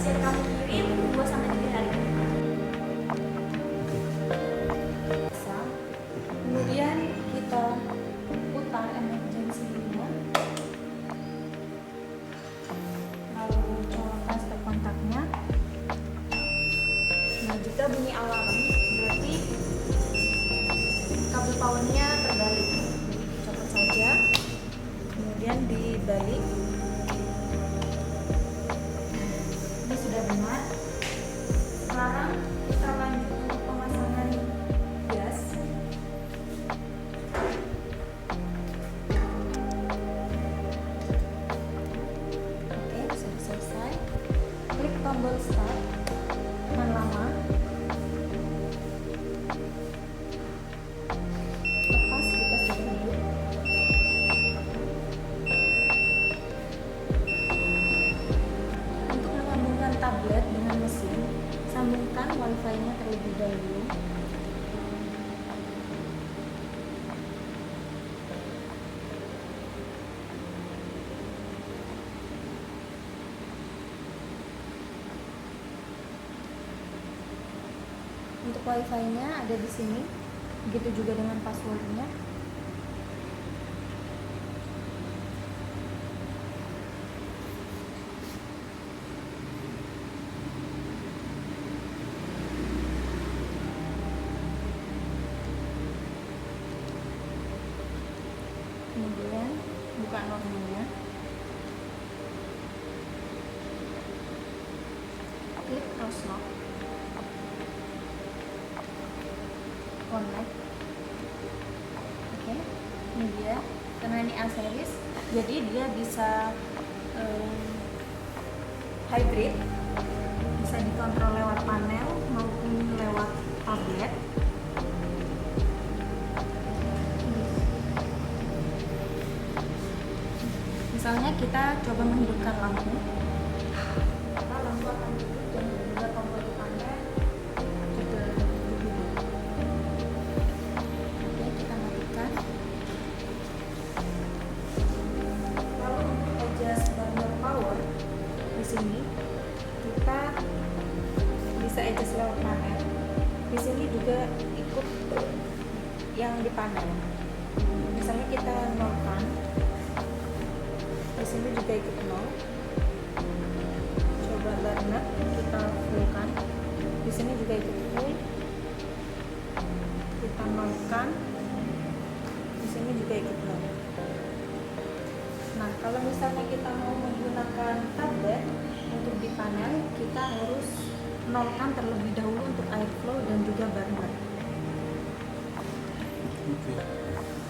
hasil kamu kirim 2-3 hari. Kemudian kita putar emergency remote, lalu colokkan stop kontaknya. Nah, jika bunyi alarm berarti kabel powernya terbalik, jadi dicopot saja, kemudian dibalik. Ini sudah benar. Sekarang kita lanjut untuk pemasangan gas. Oke, sudah selesai. Klik tombol start, tahan lama. Lepas kita sudah hidup. Untuk menyambungkan tablet dengan mesin, sambungkan wifi-nya terlebih dahulu. Untuk wifi-nya ada di sini, begitu juga dengan passwordnya. Kemudian buka normalnya, klik cross lock, connect. Oke, ini dia. Karena ini A series, jadi dia bisa hybrid, bisa dikontrol lewat panel maupun lewat tablet. Misalnya kita coba menghidupkan lampu, maka lampu akan hidup dan juga tombol depannya juga hidup. Oke, kita matikan. Kalau untuk adjust burner power di sini, kita bisa adjust lewat panel. Di sini juga ikut yang di panel. Misalnya kita nolkan, di sini juga ikut nol. Coba burner kita fullkan, di sini juga ikut full. Kita nolkan, di sini juga ikut nol. Nah, kalau misalnya kita mau menggunakan tablet untuk di panel, kita harus nolkan terlebih dahulu untuk airflow dan juga burner.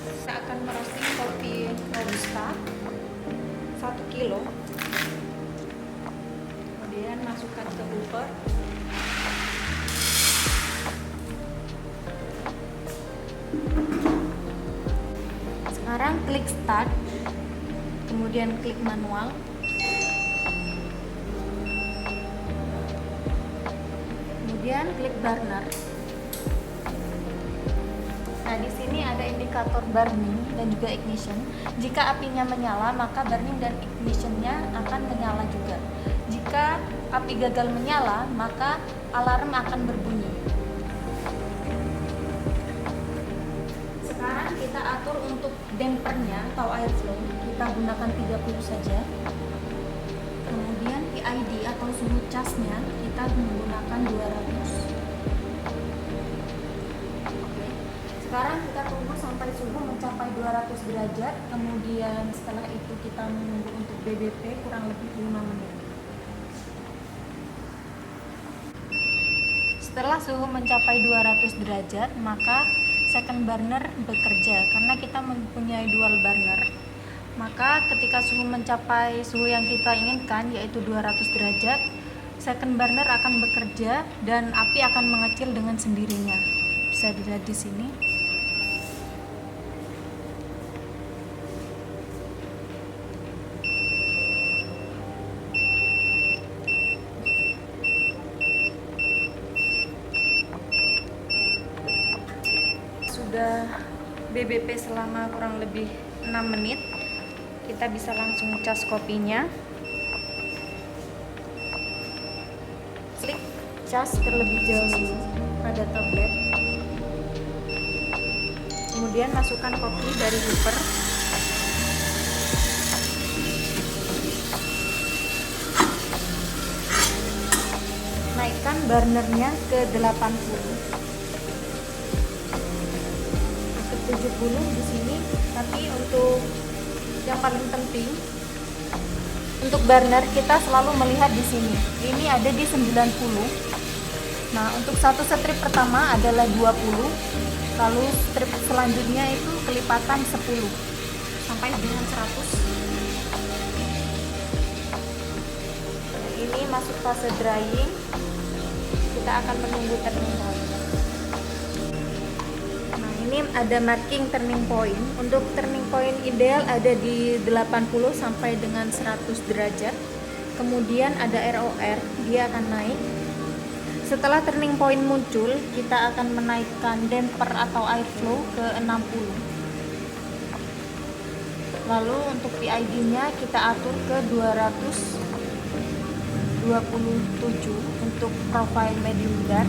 Kita akan merosting kopi robusta 1 kilo, kemudian masukkan ke hooper. Sekarang klik start, kemudian klik manual, kemudian klik burner. Nah, di sini ada indikator burning dan juga ignition. Jika apinya menyala, maka burning dan ignitionnya akan menyala juga. Jika api gagal menyala, maka alarm akan berbunyi. Sekarang kita atur untuk dampernya atau airflow, kita gunakan 30 saja. Kemudian PID atau suhu casnya kita menggunakan 200. Sekarang kita tunggu sampai suhu mencapai 200 derajat, kemudian setelah itu kita menunggu untuk BBP kurang lebih 5 menit. Setelah suhu mencapai 200 derajat, maka second burner bekerja karena kita mempunyai dual burner. Maka ketika suhu mencapai suhu yang kita inginkan, yaitu 200 derajat, second burner akan bekerja dan api akan mengecil dengan sendirinya. Bisa dilihat di sini. Sudah BBP selama kurang lebih 6 menit, kita bisa langsung cas kopinya. klik cas terlebih dahulu pada tablet, kemudian masukkan kopi dari hooper, naikkan burnernya ke 80 ke 70 di sini. Tapi untuk yang paling penting, untuk burner kita selalu melihat di sini. Ini ada di 90. Nah, untuk satu strip pertama adalah 20, lalu strip selanjutnya itu kelipatan 10 sampai dengan 100. Nah, ini masuk fase drying. Kita akan menunggu turning point. Nah, ini ada marking turning point. Untuk turning point ideal ada di 80 sampai dengan 100 derajat. Kemudian ada ROR, dia akan naik. Setelah turning point muncul, kita akan menaikkan damper atau airflow ke 60. Lalu untuk PID-nya kita atur ke 227 untuk profile medium dark.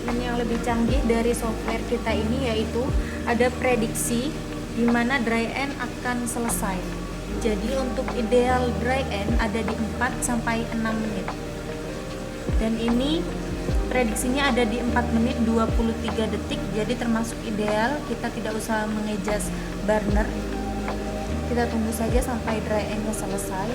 Dan yang lebih canggih dari software kita ini yaitu ada prediksi di mana dry end akan selesai. Jadi untuk ideal dry end ada di 4 sampai 6 menit. Dan ini prediksinya ada di 4 menit 23 detik. Jadi termasuk ideal, kita tidak usah mengejas burner. Kita tunggu saja sampai dry end-nya selesai.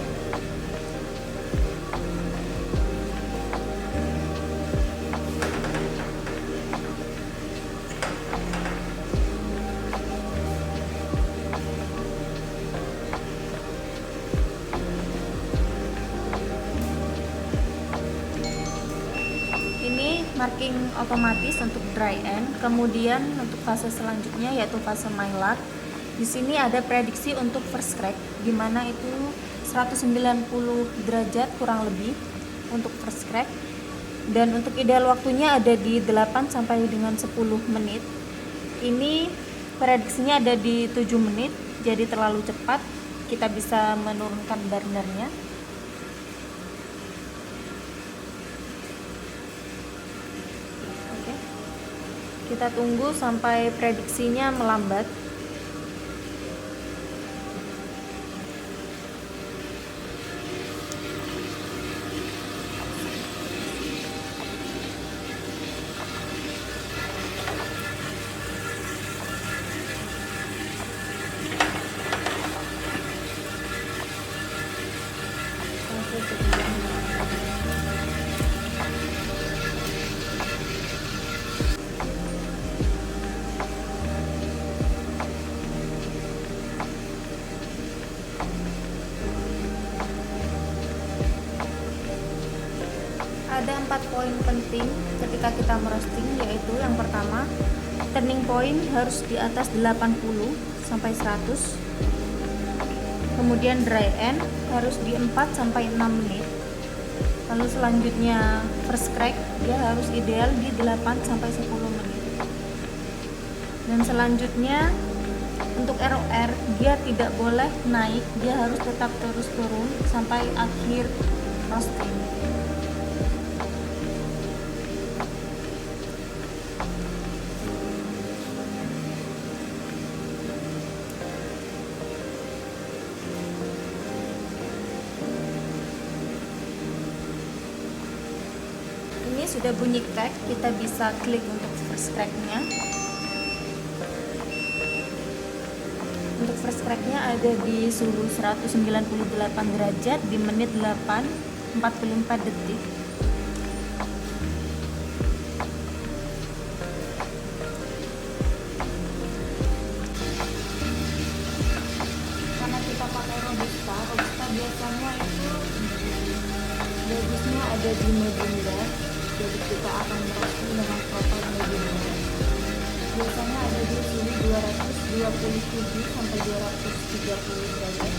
Marking otomatis untuk dry end. Kemudian untuk fase selanjutnya yaitu fase mylar. Di sini ada prediksi untuk first crack, di mana itu 190 derajat kurang lebih untuk first crack. Dan untuk ideal waktunya ada di 8 sampai dengan 10 menit. Ini prediksinya ada di 7 menit, jadi terlalu cepat. Kita bisa menurunkan burnernya. Kita tunggu sampai prediksinya melambat. Ada 4 poin penting ketika kita merosting, yaitu yang pertama, turning point harus di atas 80 sampai 100. Kemudian dry end harus di 4 sampai 6 menit. Lalu selanjutnya first crack dia harus ideal di 8 sampai 10 menit. Dan selanjutnya untuk ROR dia tidak boleh naik, dia harus tetap terus turun sampai akhir roasting. Ini sudah bunyi crack, kita bisa klik untuk first cracknya. Untuk first cracknya ada di suhu 198 derajat di menit 8 44 detik. Karena kita pakai robusta biasanya itu bagusnya ada di medium dark. Jadi kita akan merosting dengan profile medium dark. Biasanya ada di sini 227 sampai 230 derajat.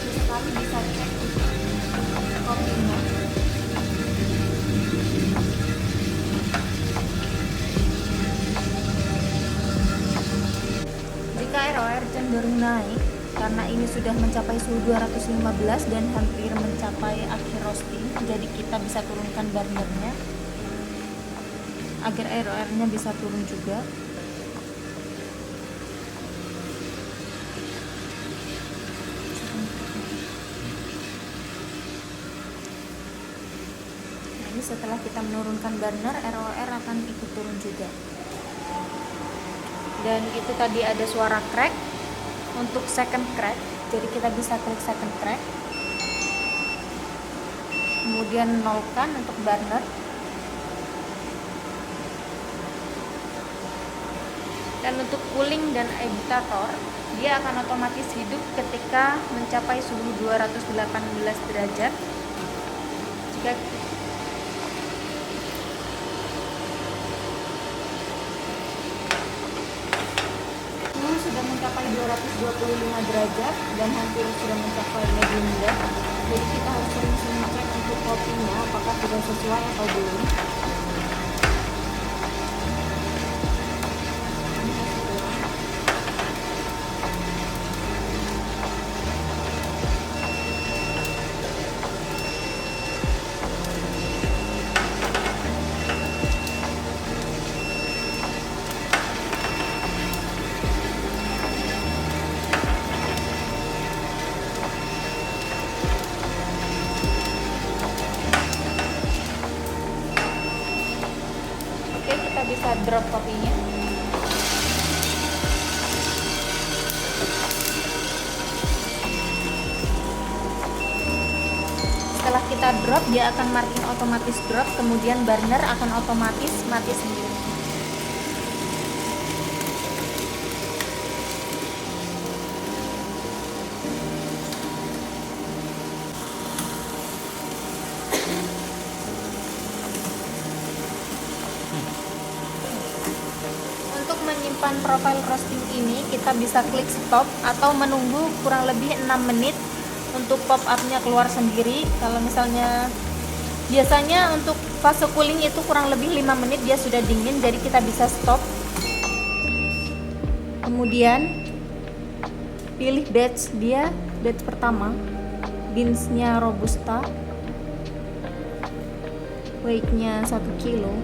Sesekali bisa cek kopinya. cenderung naik karena ini sudah mencapai suhu 215 dan hampir mencapai akhir roasting. Jadi kita bisa turunkan burnernya agar air-airnya bisa turun juga. Nah, ini setelah kita menurunkan burner, ROR akan ikut turun juga. Dan itu tadi ada suara crack untuk second crack, jadi kita bisa klik second crack, kemudian nolkan untuk burner, dan untuk cooling dan agitator dia akan otomatis hidup ketika mencapai suhu 218 derajat. Jika suhu sudah mencapai 225 derajat dan hampir sudah mencapai medium rare, jadi kita harus sering-sering cek untuk kopinya apakah sudah sesuai atau belum. Kita bisa drop kopinya. Setelah kita drop, dia akan marking otomatis drop, kemudian burner akan otomatis mati sendiri. Menyimpan profile roasting ini, kita bisa klik stop atau menunggu kurang lebih 6 menit untuk pop up-nya keluar sendiri. Kalau misalnya biasanya untuk fase cooling itu kurang lebih 5 menit dia sudah dingin, jadi kita bisa stop. Kemudian pilih batch dia, batch pertama, beans-nya robusta, weight-nya 1 kilo.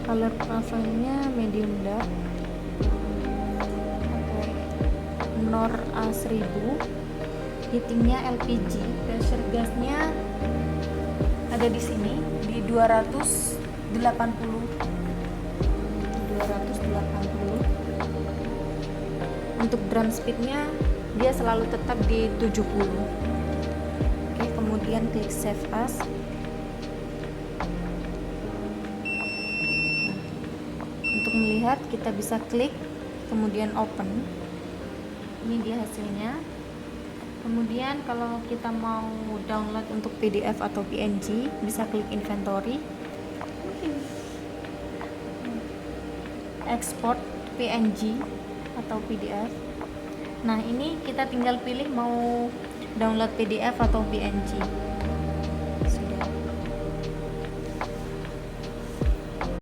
Color profile-nya medium dark, pakai Nor A1000, heating-nya LPG, pressure gasnya ada di sini di 280. Untuk drum speed-nya dia selalu tetap di 70. Oke, kemudian klik save as. Untuk melihat kita bisa klik kemudian open. Ini dia hasilnya. Kemudian kalau kita mau download untuk PDF atau PNG bisa klik inventory, export PNG atau PDF. Nah, ini kita tinggal pilih mau download PDF atau PNG.